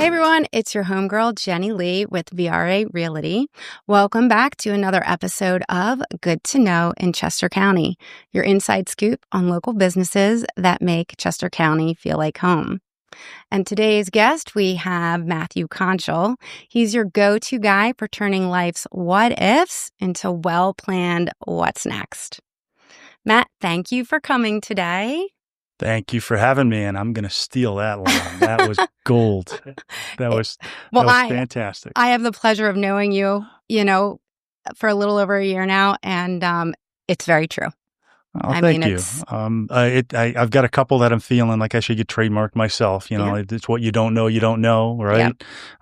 Hey everyone, it's your homegirl, Jenny Leigh with VRA Realty. Welcome back to another episode of Good to Know in Chester County, your inside scoop on local businesses that make Chester County feel like home. And today's guest, we have Matthew Conchell. He's your go-to guy for turning life's what-ifs into well-planned what's next. Matt, thank you for coming today. Thank you for having me, and I'm going to steal that line. That was gold. That was fantastic. I have the pleasure of knowing you, for a little over a year now, and it's very true. Oh, thank you. I've got a couple that I'm feeling like I should get trademarked myself. It's what you don't know, right?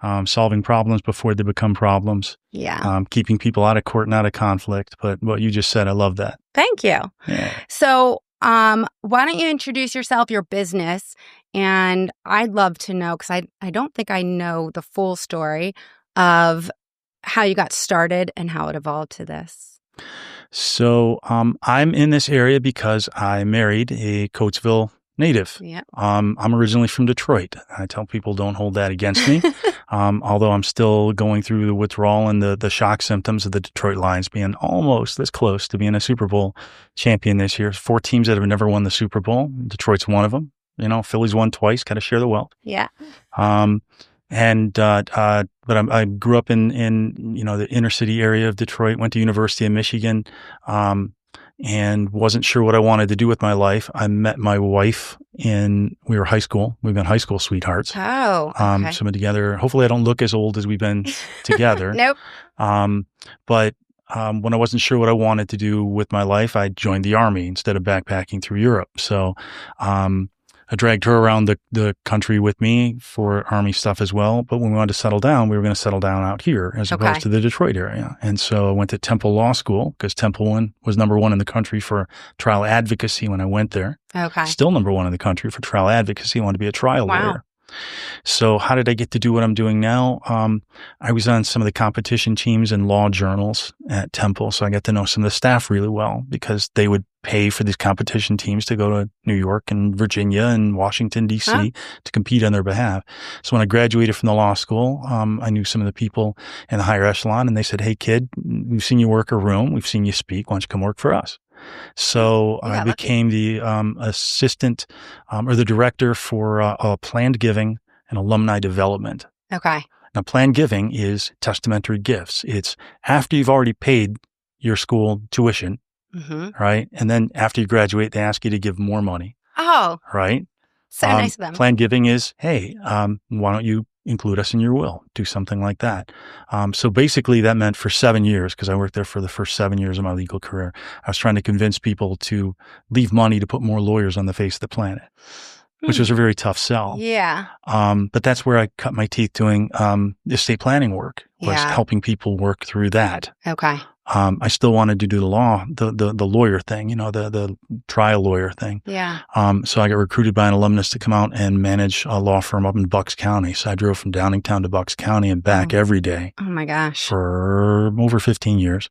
Yep. Solving problems before they become problems. Yeah. Keeping people out of court and out of conflict. But what you just said, I love that. Thank you. Yeah. So, why don't you introduce yourself, your business, and I'd love to know, because I don't think I know the full story of how you got started and how it evolved to this. So I'm in this area because I married a Coatesville native. Yeah. I'm originally from Detroit. I tell people don't hold that against me, although I'm still going through the withdrawal and the shock symptoms of the Detroit Lions being almost this close to being a Super Bowl champion this year. 4 teams that have never won the Super Bowl. Detroit's one of them. Philly's won twice. Got to share the wealth. Yeah. But I grew up in the inner city area of Detroit, went to University of Michigan, and wasn't sure what I wanted to do with my life. I met my wife we were high school. We've been high school sweethearts. Oh, okay. So we've been together. Hopefully I don't look as old as we've been together. Nope. But when I wasn't sure what I wanted to do with my life, I joined the Army instead of backpacking through Europe. So, I dragged her around the country with me for Army stuff as well. But when we wanted to settle down, we were going to settle down out here as opposed to the Detroit area. And so I went to Temple Law School because Temple was number 1 in the country for trial advocacy when I went there. Okay. Still number 1 in the country for trial advocacy. I wanted to be a trial lawyer. So how did I get to do what I'm doing now? I was on some of the competition teams and law journals at Temple. So I got to know some of the staff really well because they would pay for these competition teams to go to New York and Virginia and Washington, D.C. to compete on their behalf. So when I graduated from the law school, I knew some of the people in the higher echelon, and they said, "Hey, kid, we've seen you work a room. We've seen you speak. Why don't you come work for us?" So I became the assistant or the director for planned giving and alumni development. Okay. Now, planned giving is testamentary gifts. It's after you've already paid your school tuition, right? And then after you graduate, they ask you to give more money. Oh. Right? So nice of them. Planned giving is, hey, why don't you include us in your will, do something like that. So basically that meant for 7 years, because I worked there for the first 7 years of my legal career, I was trying to convince people to leave money to put more lawyers on the face of the planet, which was a very tough sell. Yeah. But that's where I cut my teeth doing estate planning work, was helping people work through that. Okay. I still wanted to do the lawyer thing, the trial lawyer thing. Yeah. So I got recruited by an alumnus to come out and manage a law firm up in Bucks County. So I drove from Downingtown to Bucks County and back every day. Oh my gosh. For over 15 years.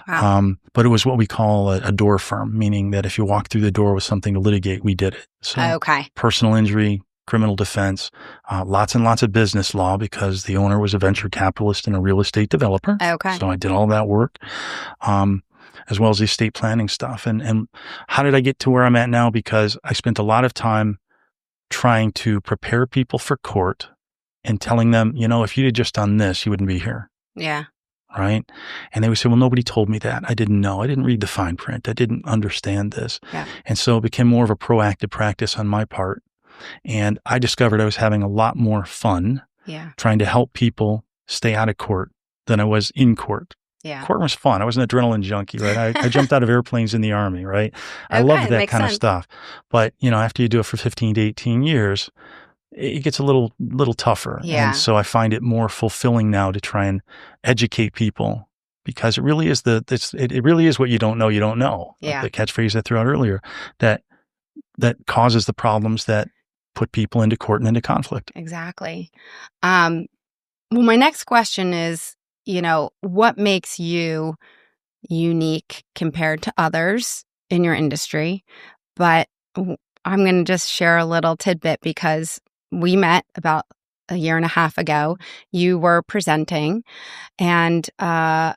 Wow. But it was what we call a door firm, meaning that if you walked through the door with something to litigate, we did it. So personal injury, criminal defense, lots and lots of business law because the owner was a venture capitalist and a real estate developer. Okay. So I did all that work, as well as the estate planning stuff. And how did I get to where I'm at now? Because I spent a lot of time trying to prepare people for court and telling them, if you had just done this, you wouldn't be here. Yeah. Right. And they would say, well, nobody told me that. I didn't know. I didn't read the fine print. I didn't understand this. Yeah. And so it became more of a proactive practice on my part. And I discovered I was having a lot more fun trying to help people stay out of court than I was in court. Yeah. Court was fun. I was an adrenaline junkie, right? I jumped out of airplanes in the Army, right? I loved that kind of stuff. But, after you do it for 15 to 18 years, it gets a little tougher. Yeah. And so I find it more fulfilling now to try and educate people because it really is it really is what you don't know. Yeah. The catchphrase I threw out earlier that causes the problems that put people into court and into conflict. Exactly. Well, my next question is, what makes you unique compared to others in your industry? But I'm going to just share a little tidbit because we met about a year and a half ago, you were presenting, and I'm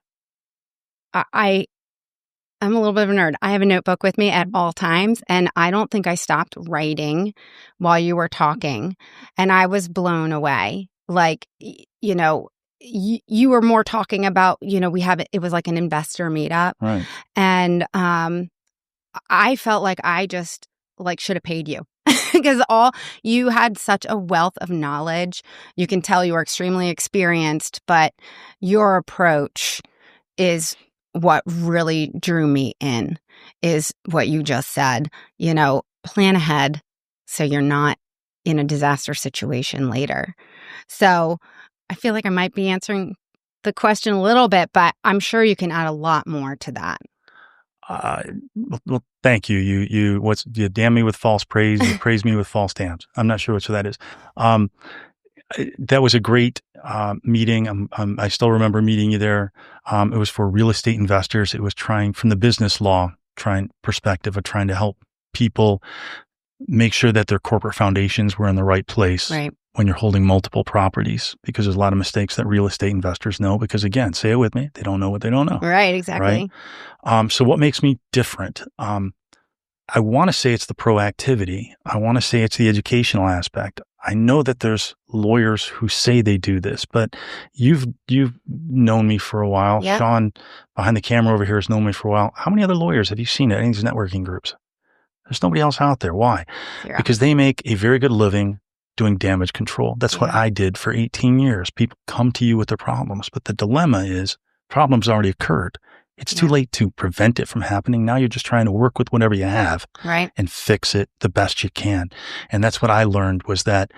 a little bit of a nerd. I have a notebook with me at all times, and I don't think I stopped writing while you were talking, and I was blown away. Like, you know, you were more talking about, you know, it was like an investor meetup, Right. and I felt like I just should have paid you because you had such a wealth of knowledge. You can tell you are extremely experienced, but your approach is what really drew me in, is what you just said. You know, plan ahead so you're not in a disaster situation later. So I feel like I might be answering the question a little bit, but I'm sure you can add a lot more to that. Well, thank you. You damn me with false praise. You praise me with false damns. I'm not sure which that is. That was a great meeting. I still remember meeting you there. It was for real estate investors. It was trying from the business law perspective of trying to help people make sure that their corporate foundations were in the right place when you're holding multiple properties, because there's a lot of mistakes that real estate investors know because, again, say it with me, they don't know what they don't know. Right, exactly. Right? So what makes me different? I want to say it's the proactivity. I want to say it's the educational aspect. I know that there's lawyers who say they do this, but you've known me for a while. Yep. Sean behind the camera over here has known me for a while. How many other lawyers have you seen at any of these networking groups? There's nobody else out there. Why? Zero. Because they make a very good living doing damage control. That's what I did for 18 years. People come to you with their problems, but the dilemma is problems already occurred. It's too late to prevent it from happening. Now you're just trying to work with whatever you have and fix it the best you can. And that's what I learned, was that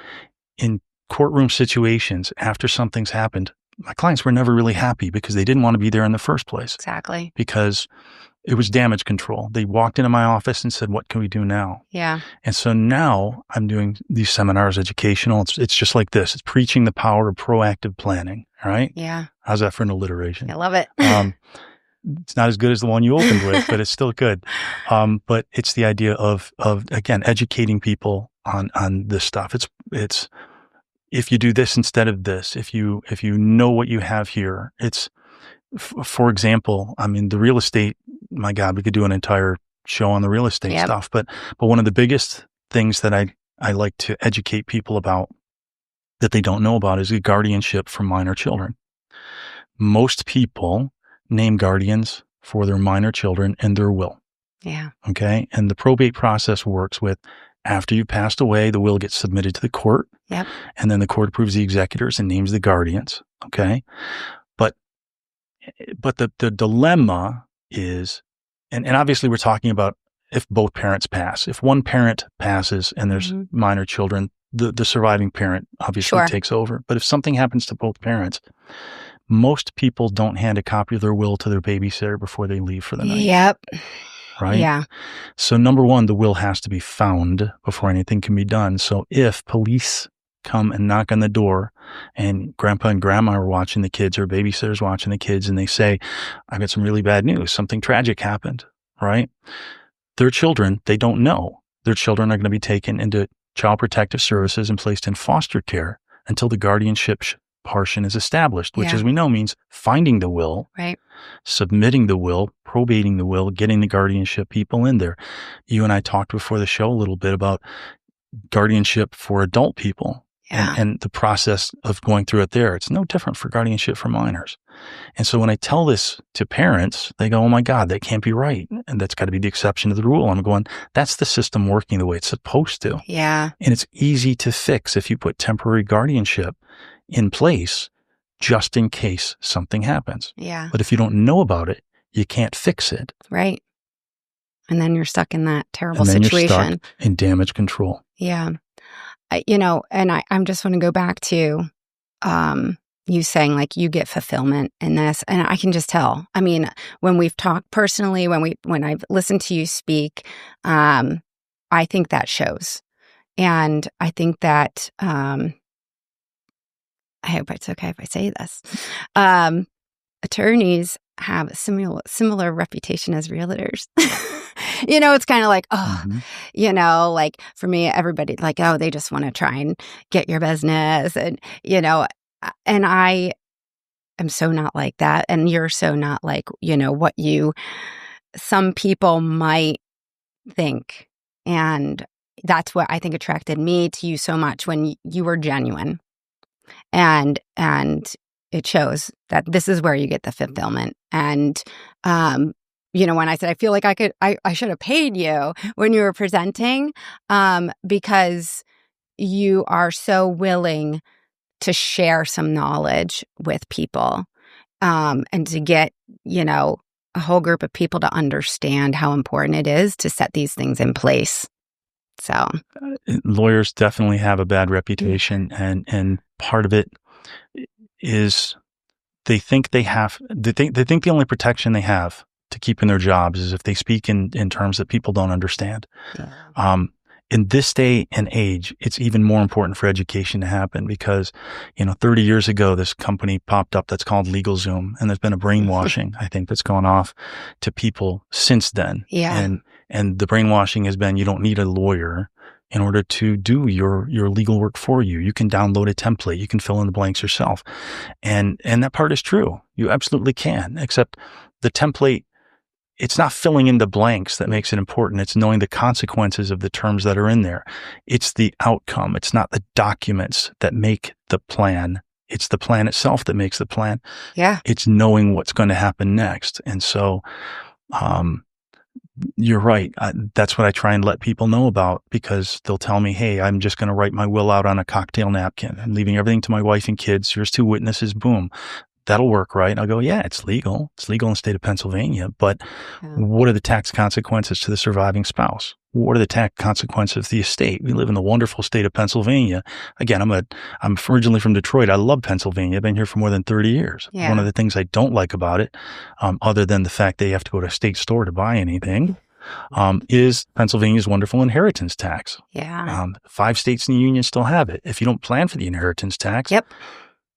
in courtroom situations, after something's happened, my clients were never really happy because they didn't want to be there in the first place. Exactly. Because it was damage control. They walked into my office and said, what can we do now? Yeah. And so now I'm doing these seminars, educational. It's just like this. It's preaching the power of proactive planning. All right. Yeah. How's that for an alliteration? I love it. It's not as good as the one you opened with, but it's still good. But it's the idea of again, educating people on this stuff. It's if you do this instead of this, if you know what you have here, it's, for example, I mean, the real estate, my God, we could do an entire show on the real estate stuff, but one of the biggest things that I like to educate people about that they don't know about is the guardianship for minor children. Most people name guardians for their minor children in their will. Yeah. Okay. And the probate process works with, after you've passed away, the will gets submitted to the court. Yep. And then the court approves the executors and names the guardians. Okay. But the dilemma is, and obviously we're talking about if both parents pass. If one parent passes and there's minor children, the surviving parent obviously takes over. But if something happens to both parents, most people don't hand a copy of their will to their babysitter before they leave for the night. Yep. Right? Yeah. So number one, the will has to be found before anything can be done. So if police come and knock on the door and grandpa and grandma are watching the kids, or babysitter's watching the kids, and they say, I've got some really bad news. Something tragic happened, right? Their children, they don't know. Their children are going to be taken into child protective services and placed in foster care until the guardianship portion is established, which, as we know, means finding the will, submitting the will, probating the will, getting the guardianship people in there. You and I talked before the show a little bit about guardianship for adult people. And the process of going through it there. It's no different for guardianship for minors. And so when I tell this to parents, they go, oh my God, that can't be right. And that's got to be the exception to the rule. I'm going, that's the system working the way it's supposed to. Yeah. And it's easy to fix if you put temporary guardianship in place just in case something happens. Yeah. But if you don't know about it, you can't fix it. Right. And then you're stuck in that terrible situation. You're stuck in damage control. Yeah. And I'm just want to go back to you saying, like, you get fulfillment in this, and I can just tell. I mean, when we've talked personally, when I've listened to you speak, I think that shows, and I think that I hope it's okay if I say this. Attorneys have a similar reputation as realtors. It's kind of like, like for me, everybody like, oh, they just want to try and get your business. And, and I am so not like that. And you're so not like, what some people might think. And that's what I think attracted me to you so much, when you were genuine. And it shows that this is where you get the fulfillment. And, when I said, I feel like I should have paid you when you were presenting, because you are so willing to share some knowledge with people, and to get, a whole group of people to understand how important it is to set these things in place. So lawyers definitely have a bad reputation, and part of it is they think the only protection they have to keep in their jobs is if they speak in terms that people don't understand. Yeah. In this day and age, it's even more important for education to happen because, 30 years ago, this company popped up that's called LegalZoom, and there's been a brainwashing, I think, that's gone off to people since then. Yeah. And the brainwashing has been, you don't need a lawyer in order to do your legal work for you. You can download a template. You can fill in the blanks yourself. And that part is true. You absolutely can, except the template, it's not filling in the blanks that makes it important. It's knowing the consequences of the terms that are in there. It's the outcome. It's not the documents that make the plan. It's the plan itself that makes the plan. Yeah. It's knowing what's going to happen next. And so, you're right. That's what I try and let people know about, because they'll tell me, hey, I'm just going to write my will out on a cocktail napkin. I'm leaving everything to my wife and kids. Here's 2 witnesses. Boom. That'll work, right? And I'll go, yeah, it's legal. It's legal in the state of Pennsylvania. But what are the tax consequences to the surviving spouse? What are the tax consequences of the estate? We live in the wonderful state of Pennsylvania. Again, I'm originally from Detroit. I love Pennsylvania. I've been here for more than 30 years. Yeah. One of the things I don't like about it, other than the fact that you have to go to a state store to buy anything, is Pennsylvania's wonderful inheritance tax. Yeah. 5 states in the union still have it. If you don't plan for the inheritance tax,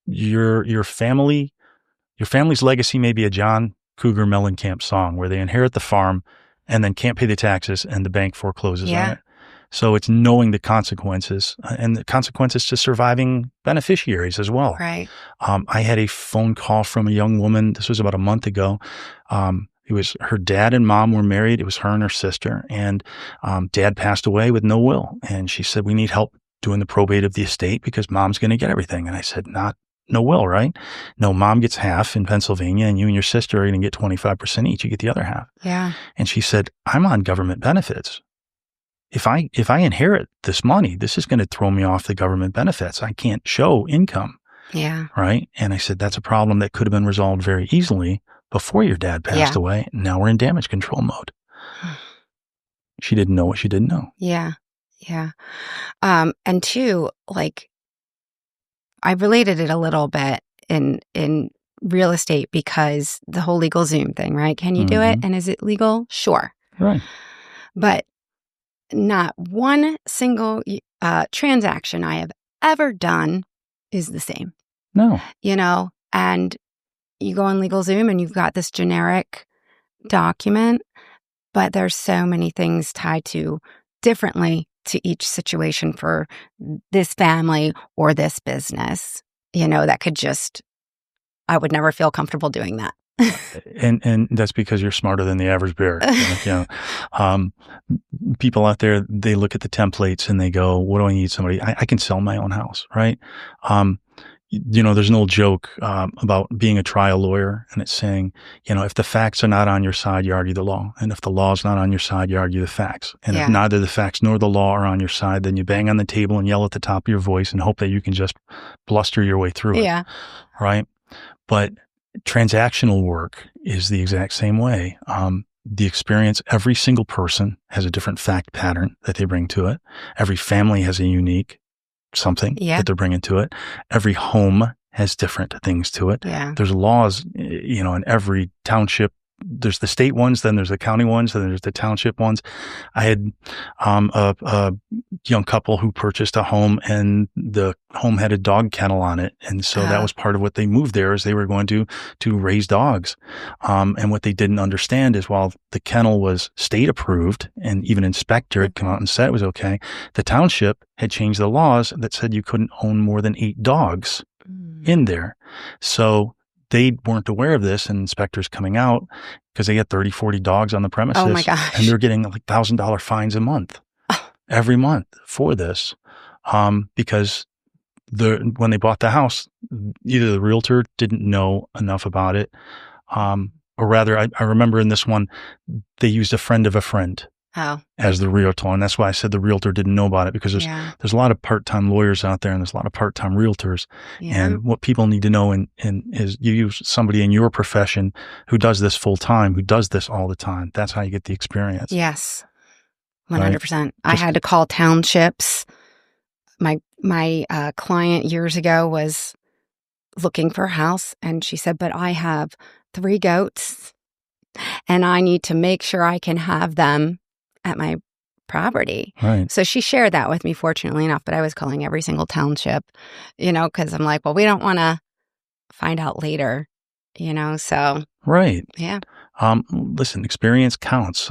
your family's legacy may be a John Cougar Mellencamp song where they inherit the farm and then can't pay the taxes and the bank forecloses on it. So it's knowing the consequences and the consequences to surviving beneficiaries as well. Right. I had a phone call from a young woman. This was about a month ago. It was her dad and mom were married. It was her and her sister, and dad passed away with no will. And she said, we need help doing the probate of the estate because mom's going to get everything. And I said, no will, right? No, mom gets half in Pennsylvania and you and your sister are going to get 25% each. You get the other half. Yeah. And she said, I'm on government benefits. If I inherit this money, this is going to throw me off the government benefits. I can't show income. Yeah. Right. And I said, that's a problem that could have been resolved very easily before your dad passed away. Now we're in damage control mode. She didn't know what she didn't know. Yeah. Yeah. And 2, like, I related it a little bit in real estate because the whole LegalZoom thing, right? Can you do it? And is it legal? Sure. Right. But not one single transaction I have ever done is the same. No. And you go on LegalZoom and you've got this generic document, but there's so many things tied to differently to each situation for this family or this business, that could I would never feel comfortable doing that. And that's because you're smarter than the average bear. People out there, they look at the templates and they go, what do I need somebody? I can sell my own house, right? There's an old joke about being a trial lawyer, and it's saying, if the facts are not on your side, you argue the law. And if the law is not on your side, you argue the facts. And if neither the facts nor the law are on your side, then you bang on the table and yell at the top of your voice and hope that you can just bluster your way through it. Yeah. Right? But transactional work is the exact same way. The experience, every single person has a different fact pattern that they bring to it. Every family has a unique something that they're bringing to it. Every home has different things to it. Yeah. There's laws, in every township, there's the state ones, then there's the county ones, then there's the township ones. I had a young couple who purchased a home, and the home had a dog kennel on it. And so that was part of what they moved there, is they were going to raise dogs. And what they didn't understand is, while the kennel was state approved and even inspector had come out and said it was okay, the township had changed the laws that said you couldn't own more than 8 dogs in there. So they weren't aware of this, and inspectors coming out, because they had 30, 40 dogs on the premises. Oh my gosh. And they're getting like $1,000 fines a month, every month for this. Because when they bought the house, either the realtor didn't know enough about it, or rather, I remember in this one, they used a friend of a friend as the realtor. And that's why I said the realtor didn't know about it, because there's a lot of part-time lawyers out there, and there's a lot of part-time realtors. Yeah. And what people need to know is you use somebody in your profession who does this full-time, who does this all the time. That's how you get the experience. Yes, 100%. Right? I had to call townships. My client years ago was looking for a house, and she said, but I have 3 goats, and I need to make sure I can have them at my property. Right. So she shared that with me, fortunately enough, but I was calling every single township, because I'm like, well, we don't want to find out later, so. Right. Yeah. Listen, experience counts.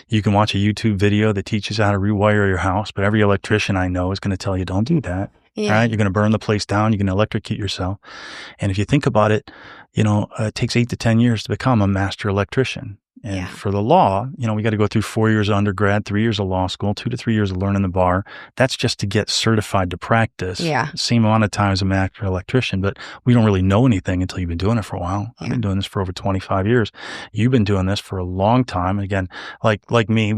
You can watch a YouTube video that teaches how to rewire your house, but every electrician I know is going to tell you, don't do that. Yeah. Right? You're going to burn the place down. You're going to electrocute yourself. And if you think about it, it takes 8 to 10 years to become a master electrician. And for the law, we got to go through 4 years of undergrad, 3 years of law school, 2 to 3 years of learning the bar. That's just to get certified to practice. Yeah. Same amount of time as a master electrician, but we don't really know anything until you've been doing it for a while. Yeah. I've been doing this for over 25 years. You've been doing this for a long time. Again, like me,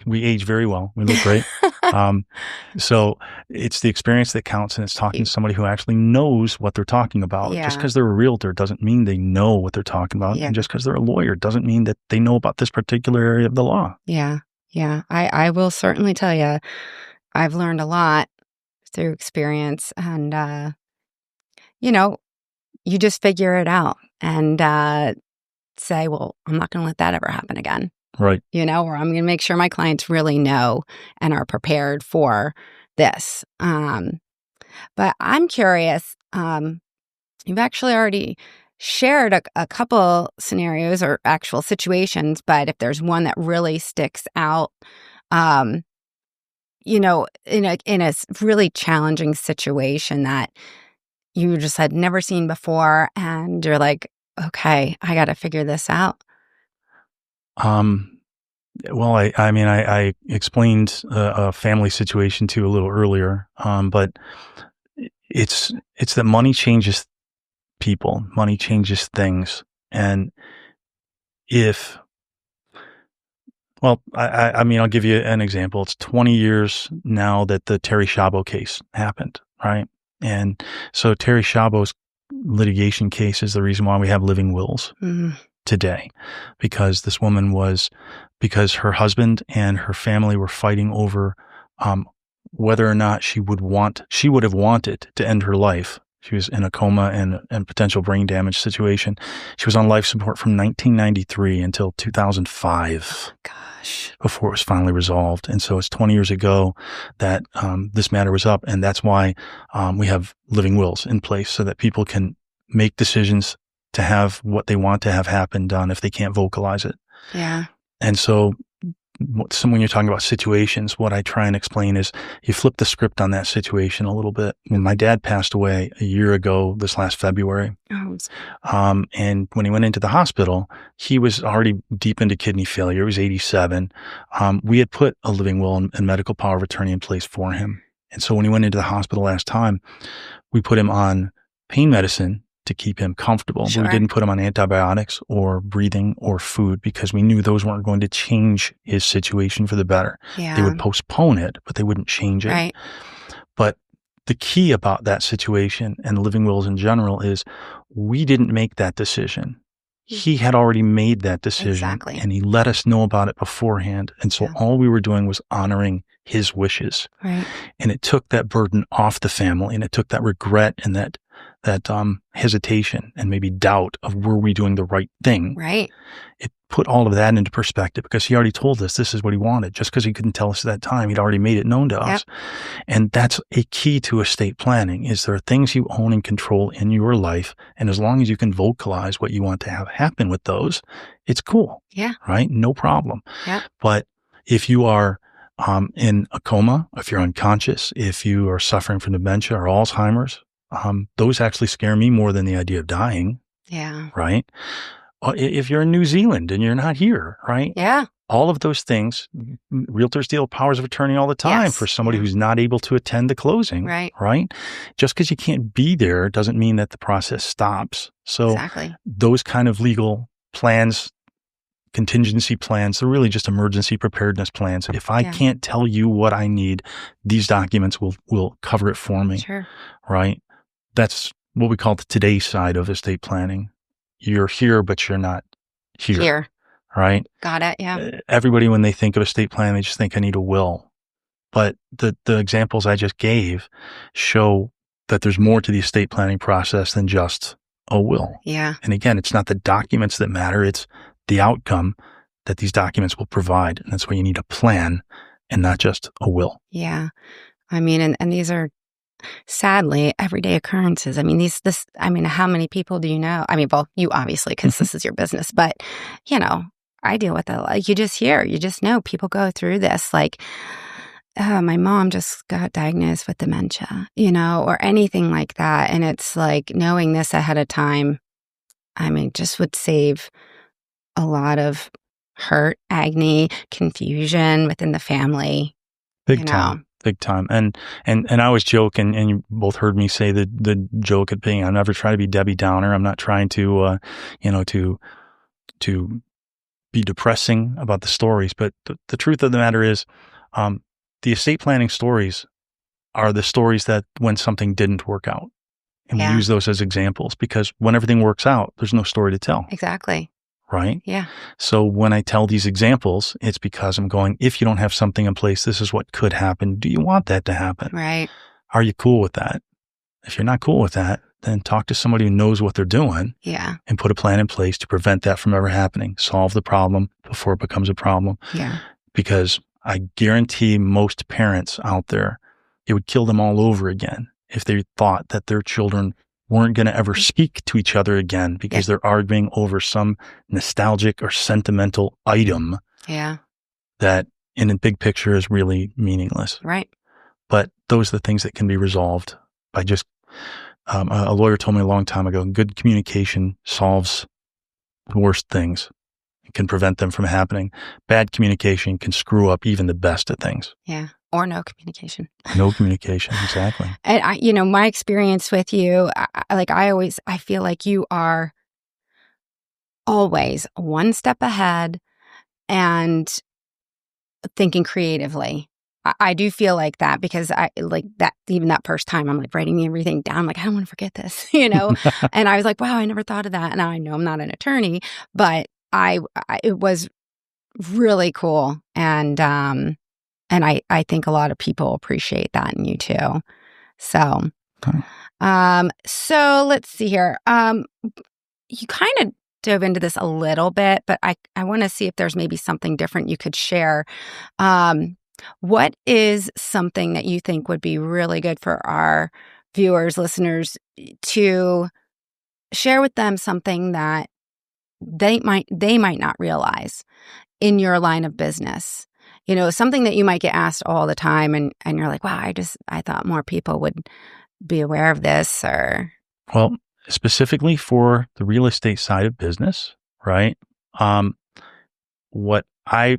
we age very well. We look great. So it's the experience that counts, and it's talking to somebody who actually knows what they're talking about. Yeah. Just because they're a realtor doesn't mean they know what they're talking about. Yeah. And just because they're a lawyer doesn't mean that they know about this particular area of the law. Yeah. Yeah. I will certainly tell you, I've learned a lot through experience, and, you just figure it out and say, well, I'm not going to let that ever happen again. Right. Or I'm going to make sure my clients really know and are prepared for this. But I'm curious, you've actually already shared a couple scenarios or actual situations, but if there's one that really sticks out, in a really challenging situation that you just had never seen before, and you're like, okay, I got to figure this out. Well, I explained a family situation to you a little earlier, but it's that money changes people, money changes things. And I'll give you an example. It's 20 years now that the Terry Szabo case happened, right? And so Terry Szabo's litigation case is the reason why we have living wills. Mm-hmm. Today, because this woman because her husband and her family were fighting over whether or not she would have wanted to end her life. She was in a coma and potential brain damage situation. She was on life support from 1993 until 2005. Gosh. Before it was finally resolved. And so it's 20 years ago that this matter was up, and that's why we have living wills in place so that people can make decisions to have what they want to have happen done if they can't vocalize it. Yeah. And so when you're talking about situations, what I try and explain is you flip the script on that situation a little bit. When my dad passed away a year ago, this last February, and when he went into the hospital, he was already deep into kidney failure. He was 87. We had put a living will and medical power of attorney in place for him. And so when he went into the hospital last time, we put him on pain medicine to keep him comfortable. Sure. But we didn't put him on antibiotics or breathing or food because we knew those weren't going to change his situation for the better. Yeah. They would postpone it, but they wouldn't change it. Right. But the key about that situation and living wills in general is we didn't make that decision. He had already made that decision. Exactly. And he let us know about it beforehand. And so all we were doing was honoring his wishes. Right. And it took that burden off the family, and it took that regret and hesitation and maybe doubt of were we doing the right thing. Right. It put all of that into perspective because he already told us this is what he wanted. Just because he couldn't tell us at that time, he'd already made it known to us. And that's a key to estate planning is there are things you own and control in your life. And as long as you can vocalize what you want to have happen with those, it's cool. Yeah. Right? No problem. Yeah. But if you are in a coma, if you're unconscious, if you are suffering from dementia or Alzheimer's, those actually scare me more than the idea of dying. Yeah. Right? If you're in New Zealand and you're not here, right? Yeah. All of those things, realtors deal with powers of attorney all the time for somebody who's not able to attend the closing. Right. Right? Just because you can't be there doesn't mean that the process stops. So those kind of legal plans, contingency plans, they're really just emergency preparedness plans. If I can't tell you what I need, these documents will cover it for me. Sure. Right? That's what we call the today side of estate planning. You're here, but you're not here. Right? Got it. Yeah. Everybody, when they think of estate planning, they just think I need a will. But the examples I just gave show that there's more to the estate planning process than just a will. Yeah. And again, it's not the documents that matter. It's the outcome that these documents will provide. And that's why you need a plan and not just a will. Yeah. I mean, and these are sadly everyday occurrences. I mean, how many people do you know? I mean, well, you obviously, because this is your business, but I deal with it. Like you just know people go through this. Like, my mom just got diagnosed with dementia, or anything like that. And it's like knowing this ahead of time, I mean, just would save a lot of hurt, agony, confusion within the family. Big time. And I always joke, and you both heard me say the joke at being, I never try to be Debbie Downer. I'm not trying to, to be depressing about the stories. But the truth of the matter is, the estate planning stories are the stories that when something didn't work out. And we use those as examples because when everything works out, there's no story to tell. Exactly. Right? Yeah. So when I tell these examples, it's because I'm going, if you don't have something in place, this is what could happen. Do you want that to happen? Right. Are you cool with that? If you're not cool with that, then talk to somebody who knows what they're doing. Yeah. And put a plan in place to prevent that from ever happening. Solve the problem before it becomes a problem. Yeah. Because I guarantee most parents out there, it would kill them all over again if they thought that their children weren't going to ever speak to each other again because they're arguing over some nostalgic or sentimental item that in the big picture is really meaningless. Right. But those are the things that can be resolved by just, a lawyer told me a long time ago, good communication solves the worst things. It can prevent them from happening. Bad communication can screw up even the best of things. Yeah. Or no communication. No communication, exactly. And my experience with you, I feel like you are always one step ahead and thinking creatively. I do feel like that because I like that, even that first time I'm like writing everything down. Like, I don't want to forget this, and I was like, wow, I never thought of that. And I know I'm not an attorney, but it was really cool. And I think a lot of people appreciate that in you too. So, so let's see here. You kind of dove into this a little bit, but I want to see if there's maybe something different you could share. What is something that you think would be really good for our viewers, listeners, to share with them something that they might not realize in your line of business? Something that you might get asked all the time and you're like, wow, I thought more people would be aware of this or. Well, specifically for the real estate side of business, right? What I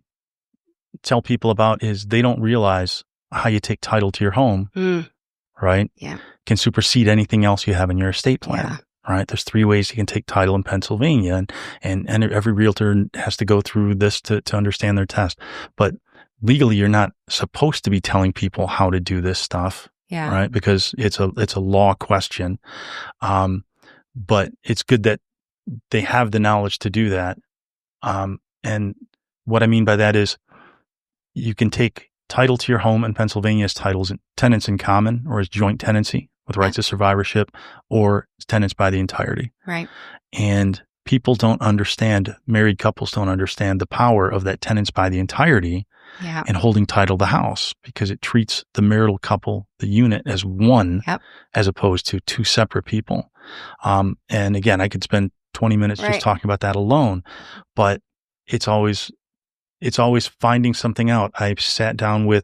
tell people about is they don't realize how you take title to your home, right? Yeah. Can supersede anything else you have in your estate plan. Yeah. Right. There's 3 ways you can take title in Pennsylvania and every realtor has to go through this to understand their test. But legally, you're not supposed to be telling people how to do this stuff. Yeah. Right. Because it's a law question. But it's good that they have the knowledge to do that. And what I mean by that is you can take title to your home in Pennsylvania as tenants in common or as joint tenancy, with rights of survivorship or tenants by the entirety. Right. And people don't understand, married couples don't understand the power of that tenants by the entirety and holding title to the house, because it treats the marital couple, the unit, as one as opposed to two separate people. And again, I could spend 20 minutes just talking about that alone, but it's always finding something out. I've sat down with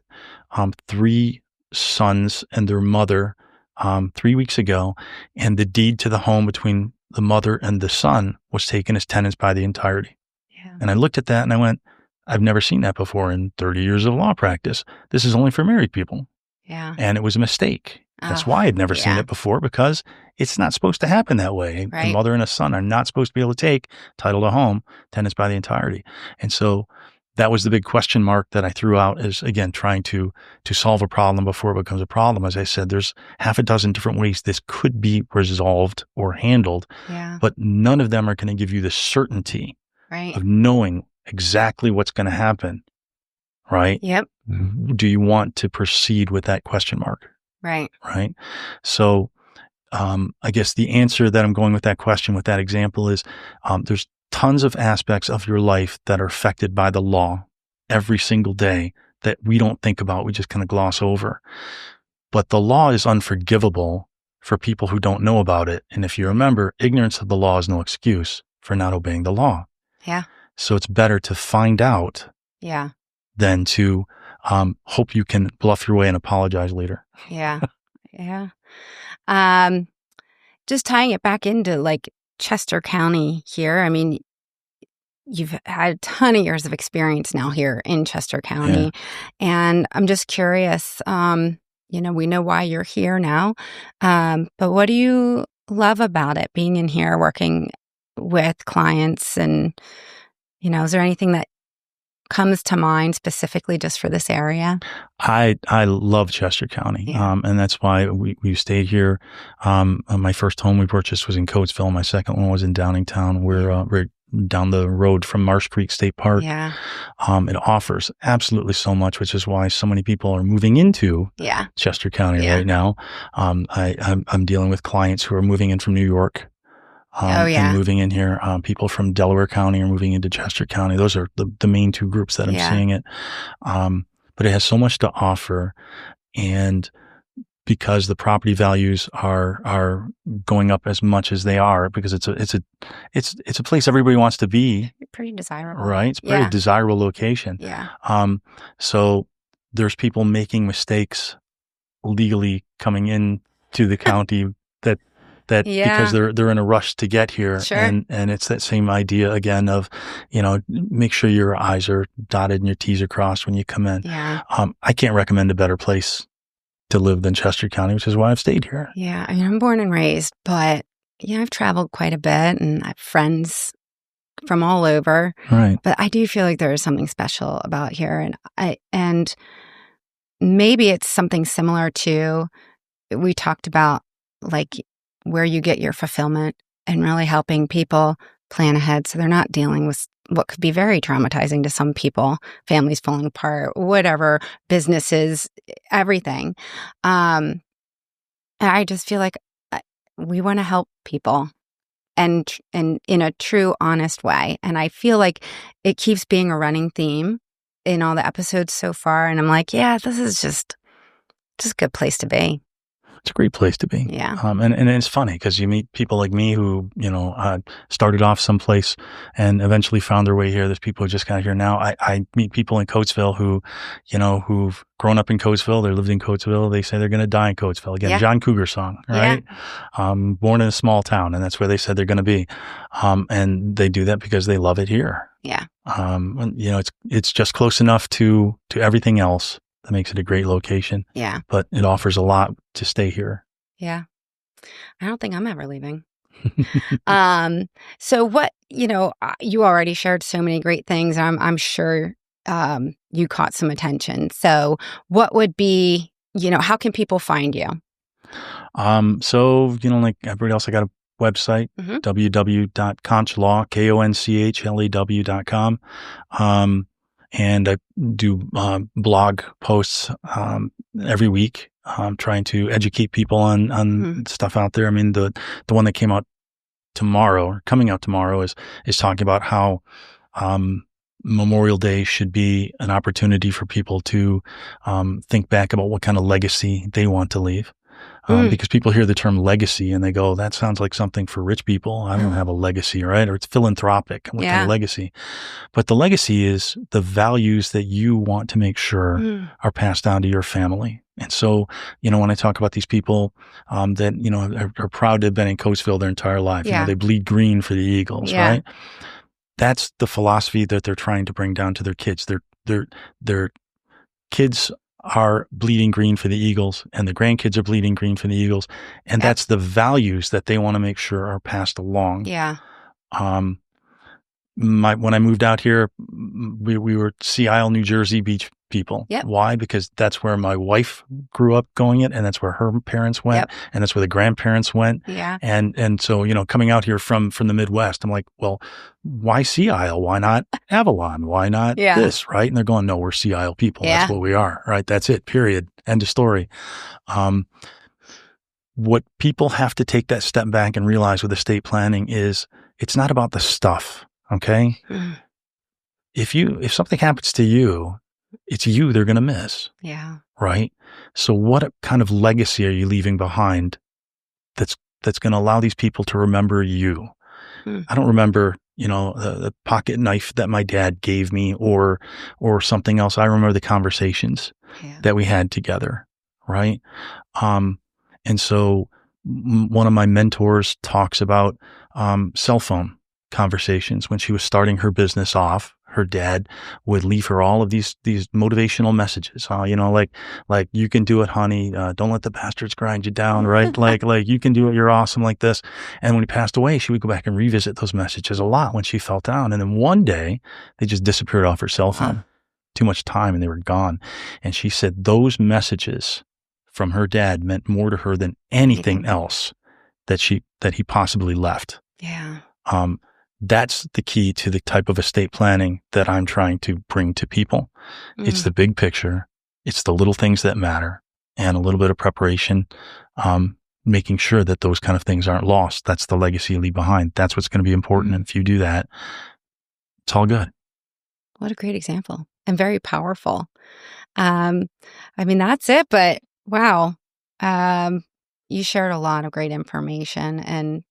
3 sons and their mother 3 weeks ago, and the deed to the home between the mother and the son was taken as tenants by the entirety. Yeah. And I looked at that and I went, I've never seen that before in 30 years of law practice. This is only for married people. Yeah. And it was a mistake. That's why I'd never seen it before, because it's not supposed to happen that way. Right. A mother and a son are not supposed to be able to take title to home, tenants by the entirety. And so that was the big question mark that I threw out, is, again, trying to solve a problem before it becomes a problem. As I said, there's half a dozen different ways this could be resolved or handled, but none of them are going to give you the certainty of knowing exactly what's going to happen, right? Yep. Do you want to proceed with that question mark? Right. Right. So I guess the answer that I'm going with that question, with that example, is there's tons of aspects of your life that are affected by the law every single day that we don't think about. We just kind of gloss over. But the law is unforgivable for people who don't know about it. And if you remember, ignorance of the law is no excuse for not obeying the law. Yeah. So it's better to find out than to hope you can bluff your way and apologize later. Yeah. Yeah. Just tying it back into like Chester County here. I mean, you've had a ton of years of experience now here in Chester County. And I'm just curious, we know why you're here now. But what do you love about it, being in here, working with clients? And, is there anything that comes to mind specifically just for this area? I love Chester County. And that's why we stayed here. My first home we purchased was in Coatesville. My second one was in Downingtown. We're down the road from Marsh Creek State Park. Yeah. It offers absolutely so much, which is why so many people are moving into Chester County right now. I'm dealing with clients who are moving in from New York. And moving in here. People from Delaware County are moving into Chester County. Those are the main two groups that I'm seeing it. But it has so much to offer. And because the property values are going up as much as they are, because it's a place everybody wants to be. Pretty desirable. Right? It's a pretty desirable location. Yeah. So there's people making mistakes legally coming in to the county that because they're in a rush to get here. Sure. And it's that same idea again of, make sure your I's are dotted and your T's are crossed when you come in. Yeah. I can't recommend a better place to live than Chester County, which is why I've stayed here. Yeah. I mean, I'm born and raised, but I've traveled quite a bit and I have friends from all over. Right. But I do feel like there is something special about here. And maybe it's something similar to, we talked about, like, where you get your fulfillment and really helping people plan ahead so they're not dealing with what could be very traumatizing to some people, families falling apart, whatever, businesses, everything. And I just feel like we want to help people and in a true, honest way. And I feel like it keeps being a running theme in all the episodes so far. And I'm like, this is just a good place to be. It's a great place to be. Yeah. And it's funny because you meet people like me who, started off someplace and eventually found their way here. There's people who just got here now. I meet people in Coatesville who, who've grown up in Coatesville. They lived in Coatesville. They say they're going to die in Coatesville. Again, John Cougar song, right? Yeah. Born in a small town, and that's where they said they're going to be. And they do that because they love it here. Yeah. It's just close enough to everything else. That makes it a great location. Yeah. But it offers a lot to stay here. Yeah. I don't think I'm ever leaving. So what, you already shared so many great things. I'm sure you caught some attention. So what would be, how can people find you? So, like everybody else, I got a website, www.konchelaw, KONCHLAW.com. And I do blog posts every week trying to educate people on stuff out there. I mean, the one that came out tomorrow, or coming out tomorrow, is talking about how Memorial Day should be an opportunity for people to think back about what kind of legacy they want to leave. Because people hear the term legacy and they go, that sounds like something for rich people. I don't have a legacy, right? Or it's philanthropic. What kind of legacy? But the legacy is the values that you want to make sure are passed down to your family. And so, when I talk about these people that, are proud to have been in Coatesville their entire life, they bleed green for the Eagles, right? That's the philosophy that they're trying to bring down to their kids. Their kids are bleeding green for the Eagles, and the grandkids are bleeding green for the Eagles. And that's the values that they want to make sure are passed along. Yeah. When I moved out here, we were Sea Isle, New Jersey beach people. Yep. Why? Because that's where my wife grew up going it, and that's where her parents went, and that's where the grandparents went. Yeah. And so, coming out here from the Midwest, I'm like, well, why Sea Isle? Why not Avalon? Why not this, right? And they're going, no, we're Sea Isle people. That's what we are, right? That's it, period. End of story. What people have to take that step back and realize with estate planning is it's not about the stuff, okay? If something happens to you, it's you they're going to miss. Yeah. Right? So what kind of legacy are you leaving behind that's going to allow these people to remember you? I don't remember, the pocket knife that my dad gave me or something else. I remember the conversations that we had together, right? And so one of my mentors talks about cell phone conversations. When she was starting her business off, her dad would leave her all of these motivational messages, like you can do it, honey. Don't let the bastards grind you down, right? like you can do it. You're awesome, like this. And when he passed away, she would go back and revisit those messages a lot when she felt down. And then one day they just disappeared off her cell phone. Too much time, and they were gone. And she said those messages from her dad meant more to her than anything else that he possibly left. Yeah. That's the key to the type of estate planning that I'm trying to bring to people. It's the big picture. It's the little things that matter, and a little bit of preparation, making sure that those kind of things aren't lost. That's the legacy you leave behind. That's what's going to be important. And if you do that, it's all good. What a great example, and very powerful. That's it, but wow. You shared a lot of great information, and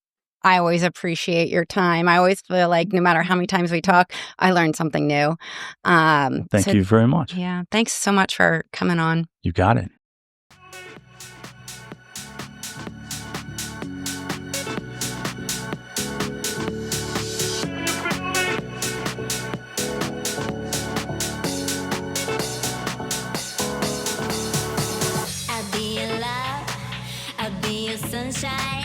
I always appreciate your time. I always feel like no matter how many times we talk, I learned something new. Thank you very much. Yeah. Thanks so much for coming on. You got it. I'll be your love, I'll be your sunshine.